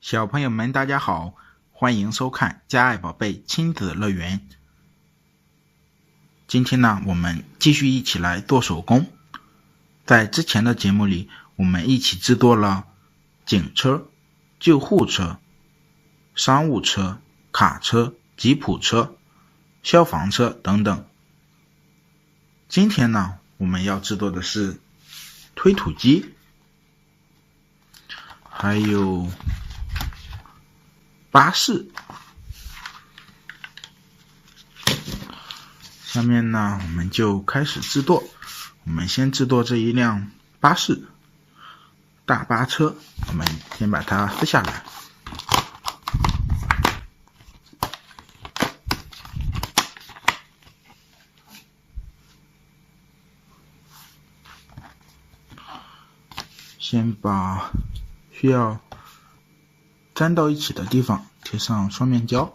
小朋友们大家好，欢迎收看家爱宝贝亲子乐园。今天呢，我们继续一起来做手工。在之前的节目里，我们一起制作了警车、救护车、商务车、卡车、吉普车、消防车等等。今天呢，我们要制作的是推土机，还有巴士。下面呢，我们就开始制作。我们先制作这一辆巴士，大巴车。我们先把它撕下来。先把需要粘到一起的地方贴上双面胶。